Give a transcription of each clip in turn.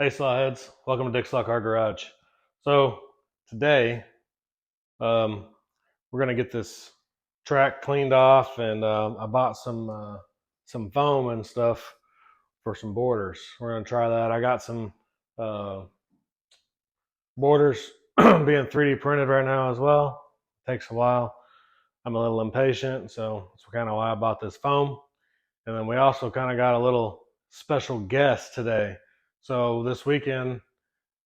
Hey Slawheads, welcome to Dick's Slaw Car Garage. So today, um, we're gonna get this track cleaned off, and I bought some foam and stuff for some borders. We're gonna try that. I got some uh, borders being 3D printed right now as well. Takes a while. I'm a little impatient, so that's kind of why I bought this foam. And then we also kind of got a little special guest today. So this weekend,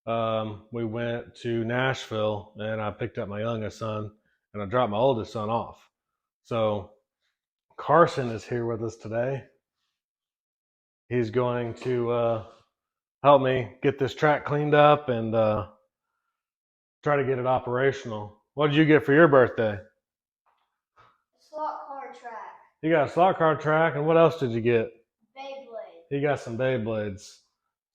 we went to Nashville and I picked up my youngest son and I dropped my oldest son off. So Carson is here with us today. He's going to help me get this track cleaned up and try to get it operational. What did you get for your birthday? Slot car track. You got a slot car track, and what else did you get? Beyblade. He got some Beyblades.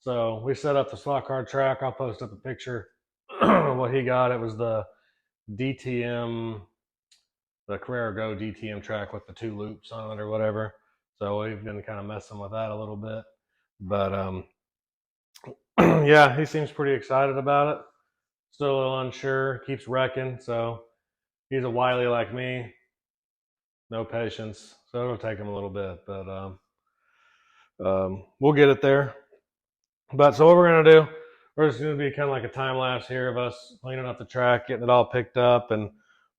So we set up the slot car track. I'll post up a picture of what he got. It was the DTM, the Carrera Go DTM track with the 2 loops on it or whatever. So we've been kind of messing with that a little bit. But yeah, he seems pretty excited about it. Still a little unsure, keeps wrecking. So he's a wily like me, no patience. So it'll take him a little bit, but we'll get it there. But so what we're gonna do, we're just gonna be kind of like a time lapse here of us cleaning up the track, getting it all picked up, and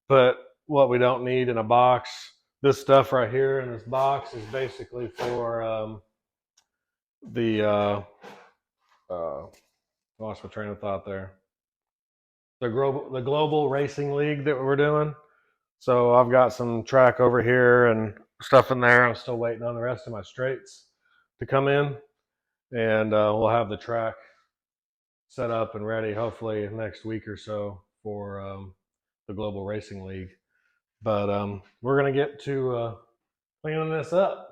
put what we don't need in a box. This stuff right here in this box is basically for the lost my train of thought there. The global racing league that we're doing. So I've got some track over here and stuff in there. I'm still waiting on the rest of my straights to come in, and we'll have the track set up and ready hopefully next week or so for the Global Racing League. But we're going to get to cleaning this up.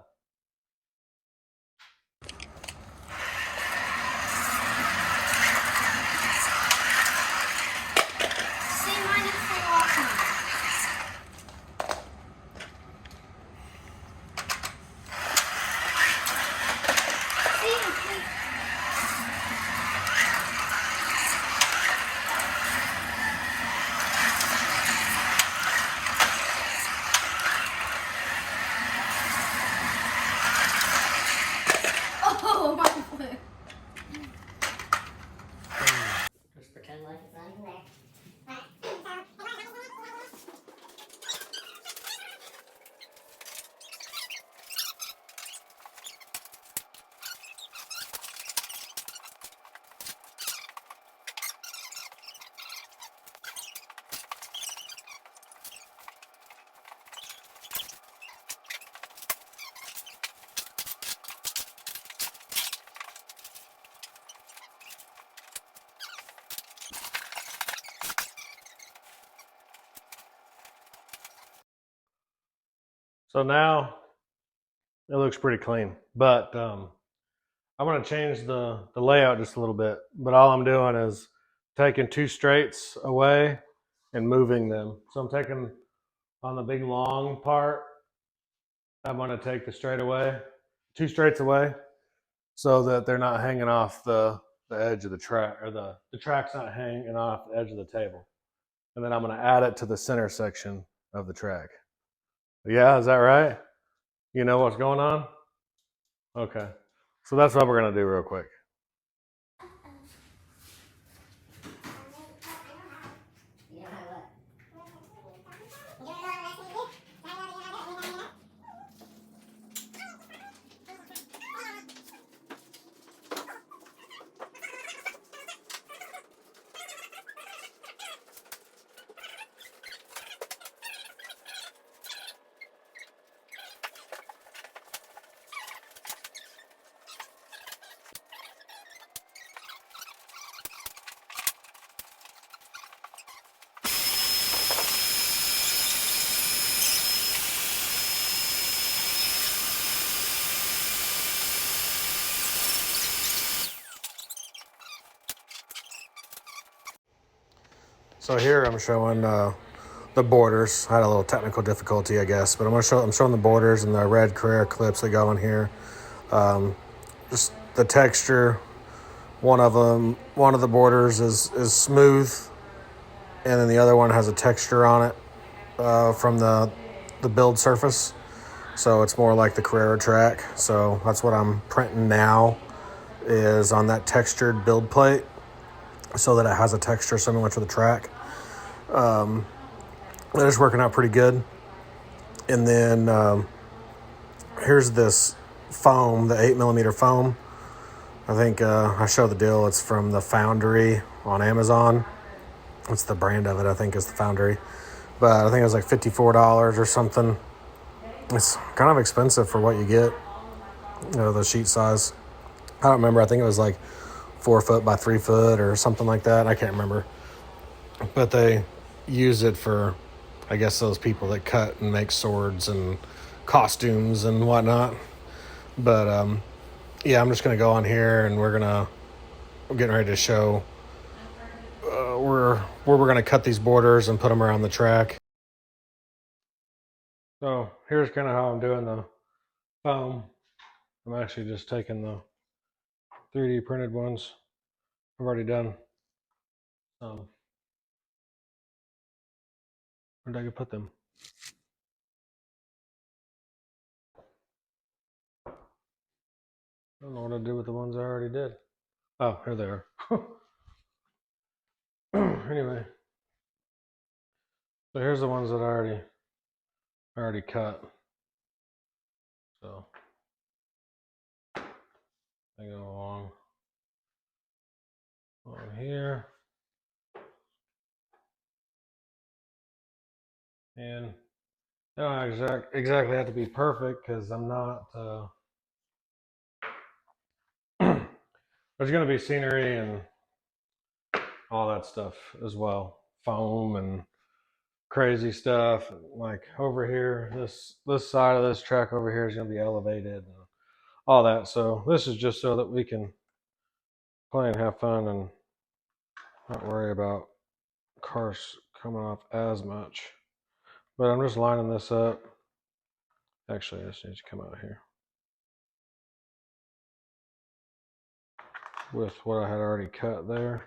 Oh, my foot. Just pretend like it's not even there. So now it looks pretty clean, but I'm going to change the layout just a little bit. But all I'm doing is taking 2 straights away and moving them. So I'm taking on the big long part, I'm going to take the straight away, 2 straights away, so that they're not hanging off the edge of the track, or the track's not hanging off the edge of the table. And then I'm going to add it to the center section of the track. Yeah, is that right? You know what's going on? Okay. So that's what we're going to do real quick. So here I'm showing the borders. I had a little technical difficulty, I guess, but I'm showing the borders and the red Carrera clips that go in here. Just the texture One of the borders is smooth, and then the other one has a texture on it from the build surface. So it's more like the Carrera track. So that's what I'm printing now, is on that textured build plate, so that it has a texture similar to the track. That is working out pretty good. And then here's this foam, the 8mm foam. I think I show the deal. It's from the Foundry on Amazon. It's the brand of it, I think, is the Foundry. But I think it was like $54 or something. It's kind of expensive for what you get, the sheet size. I don't remember. I think it was like 4 foot by 3 foot or something like that. I can't remember. But they use it for, I guess, those people that cut and make swords and costumes and whatnot. But yeah, I'm just going to go on here, and we're getting ready to show where we're going to cut these borders and put them around the track. So here's kind of how I'm doing the foam. I'm actually just taking the 3D printed ones I've already done. Where did I put them? I don't know what I did with the ones I already did. Oh, here they are. Anyway, so here's the ones that I already cut. So they go along here, and they don't exactly have to be perfect, because I'm not. There's going to be scenery and all that stuff as well, foam and crazy stuff. Like over here, this side of this track over here is going to be elevated and all that. So this is just so that we can play and have fun and not worry about cars coming off as much. But I'm just lining this up. Actually, this needs to come out here with what I had already cut there.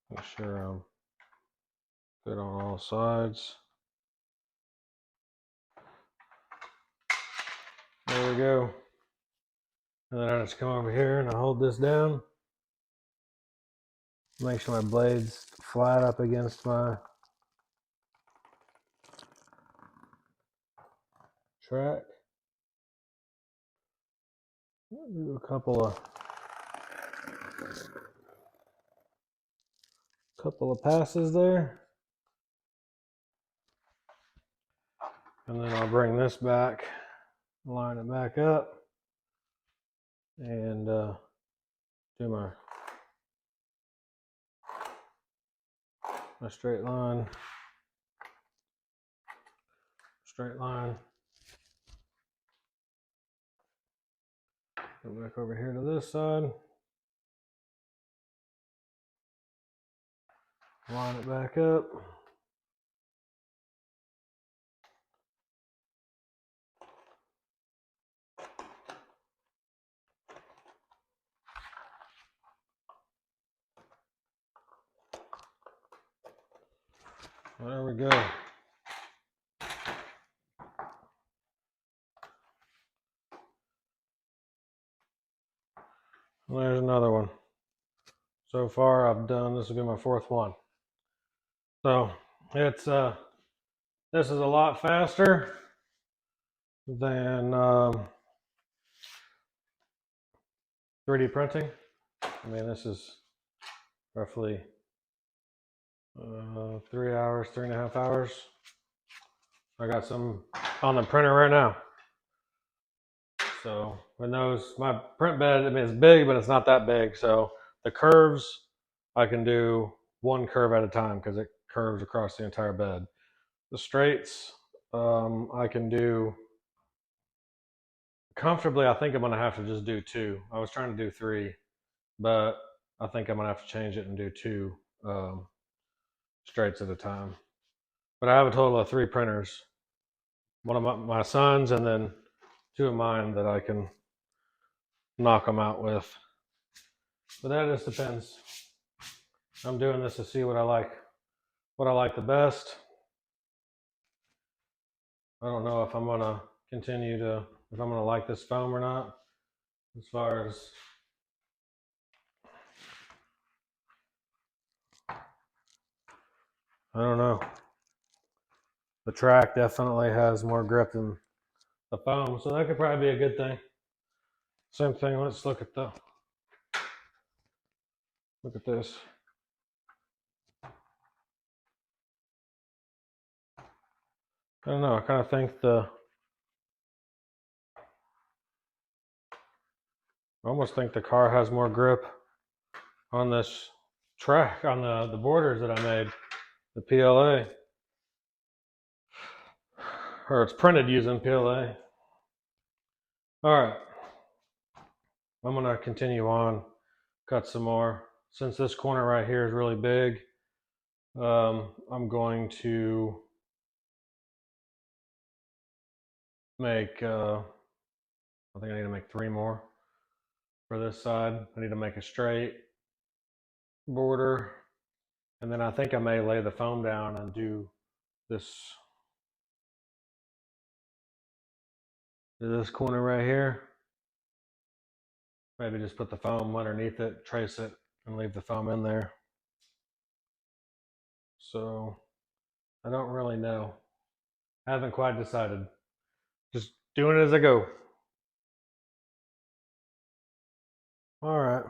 Make sure I'm good on all sides. There we go. And then I just come over here and I hold this down. Make sure my blade's flat up against my track. Do a couple of passes there. And then I'll bring this back, line it back up, and do my straight line. Go back over here to this side. Line it back up. There we go. And there's another one. So far I've done, this will be my 4th one. So it's this is a lot faster than 3D printing. I mean, this is roughly 3 hours, 3.5 hours. I got some on the printer right now. So with those, my print bed, I mean, it's big, but it's not that big. So the curves, I can do one curve at a time because it curves across the entire bed. The straights, I can do comfortably. I think I'm going to have to just do 2. I was trying to do 3, but I think I'm going to have to change it and do 2 straights at a time. But I have a total of 3 printers. One of my son's and then 2 of mine that I can knock them out with. But that just depends. I'm doing this to see what I like the best. I don't know if I'm gonna if I'm gonna like this foam or not. As far as I don't know. The track definitely has more grip than the foam, so that could probably be a good thing. Same thing. Let's look at this. I don't know. I kind of think I almost think the car has more grip on this track, on the borders that I made, the PLA, or it's printed using PLA. All right, I'm gonna continue on, cut some more. Since this corner right here is really big, I'm going to make, I think I need to make 3 more for this side. I need to make a straight border, and then I think I may lay the foam down and do this corner right here. Maybe just put the foam underneath it, trace it, and leave the foam in there. So I don't really know. I haven't quite decided. Just doing it as I go. All right.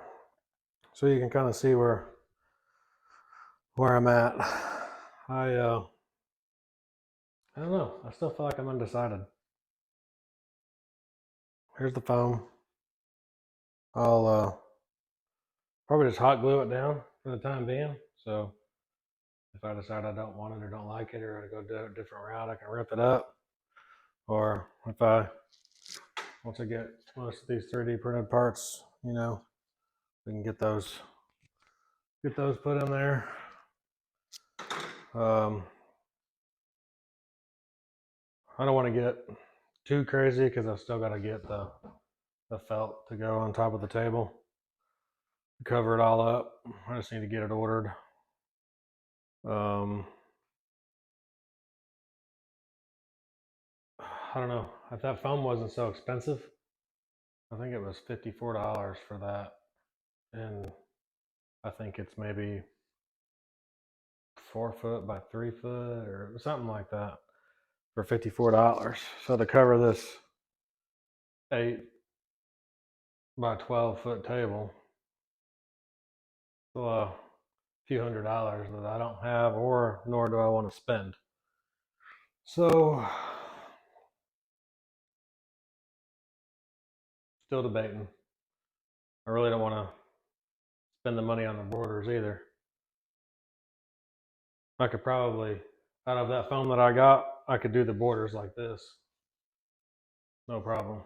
So you can kind of see where I'm at. I don't know. I still feel like I'm undecided. Here's the foam. I'll probably just hot glue it down for the time being. So if I decide I don't want it or don't like it or I go do a different route, I can rip it up. Or if once I get most of these 3D printed parts, we can get those put in there. I don't want to get too crazy because I've still got to get the felt to go on top of the table to cover it all up. I just need to get it ordered. I don't know if that foam wasn't so expensive. I think it was $54 for that, and I think it's maybe 4 foot by 3 foot or something like that for $54. So to cover this 8 by 12 foot table, well, a few $100s that I don't have nor do I want to spend. So still debating. I really don't want to spend the money on the borders either. I could probably, out of that foam that I got, I could do the borders like this. No problem.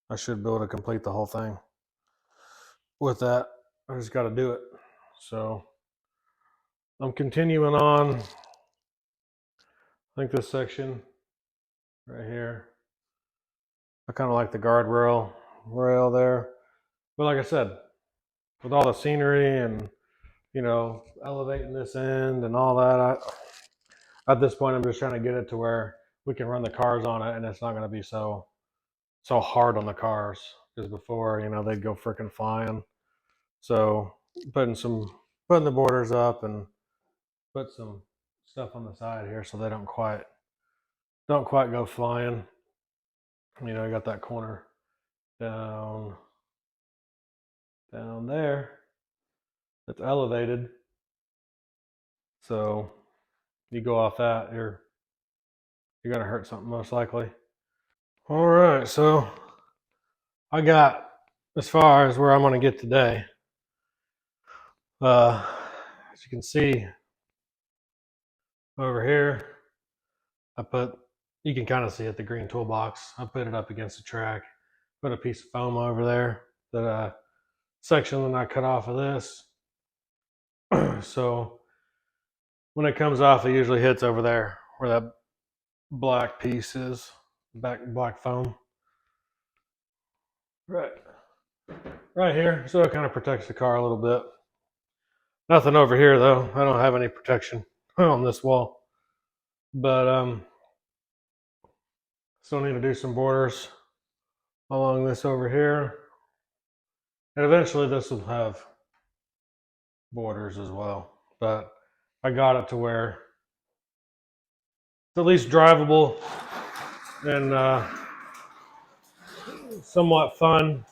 I should be able to complete the whole thing with that. I just got to do it. So I'm continuing on. I think this section right here, I kind of like the guardrail rail there. But like I said, with all the scenery and elevating this end and all that, at this point I'm just trying to get it to where we can run the cars on it and it's not going to be so hard on the cars, because before they'd go freaking flying. So putting the borders up and put some stuff on the side here so they don't quite go flying. I got that corner down there that's elevated, so you go off that, you're gonna hurt something most likely. All right, so I got as far as where I'm gonna get today. As you can see over here, you can kind of see it, the green toolbox. I put it up against the track, put a piece of foam over there, that section that I cut off of this. So when it comes off, it usually hits over there where that black piece is, black foam. Right. right here, so it kind of protects the car a little bit. Nothing over here though. I don't have any protection on this wall, but still need to do some borders along this over here, and eventually this will have borders as well. But I got it to where it's at least drivable and somewhat fun.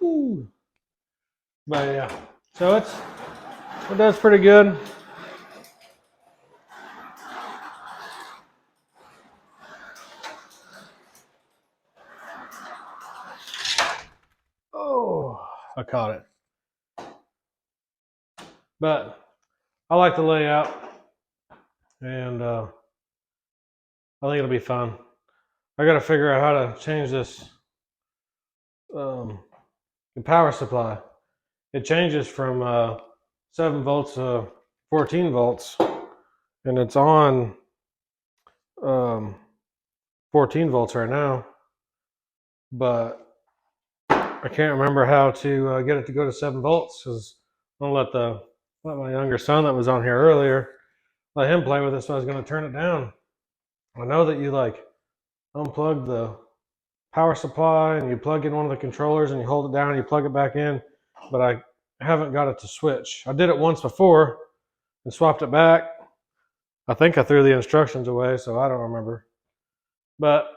Ooh. But yeah, so it does pretty good. Oh, I caught it. But I like the layout, and I think it'll be fun. I got to figure out how to change this the power supply. It changes from 7 volts to 14 volts, and it's on 14 volts right now, but I can't remember how to get it to go to 7 volts because I'm gonna let my younger son that was on here earlier, let him play with it, so I was gonna turn it down. I know that you like unplug the power supply and you plug in one of the controllers and you hold it down and you plug it back in, but I haven't got it to switch. I did it once before and swapped it back. I think I threw the instructions away, so I don't remember. But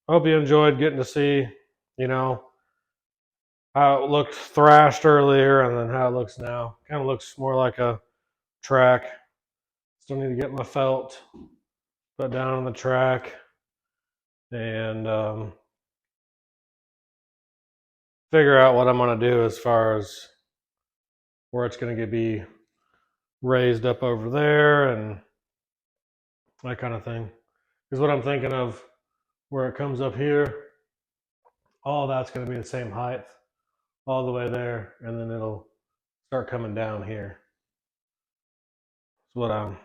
I hope you enjoyed getting to see, you know, how it looked thrashed earlier and then how it looks now. Kind of looks more like a track. Still need to get my felt put down on the track and figure out what I'm going to do as far as where it's going to be raised up over there and that kind of thing. Because what I'm thinking of, where it comes up here, all that's going to be the same height all the way there, and then it'll start coming down here. That's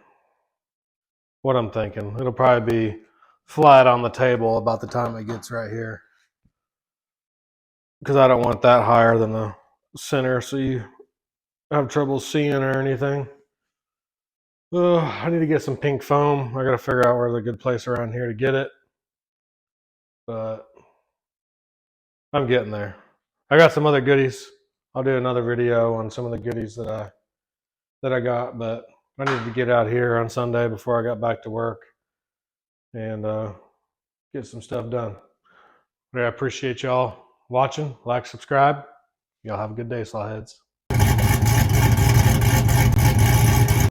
what I'm thinking. It'll probably be flat on the table about the time it gets right here, because I don't want that higher than the center so you have trouble seeing or anything. I need to get some pink foam. I got to figure out where's a good place around here to get it, but I'm getting there. I got some other goodies. I'll do another video on some of the goodies that I got, but I needed to get out here on Sunday before I got back to work and get some stuff done. But I appreciate y'all watching. Like, subscribe. Y'all have a good day, Slawheads.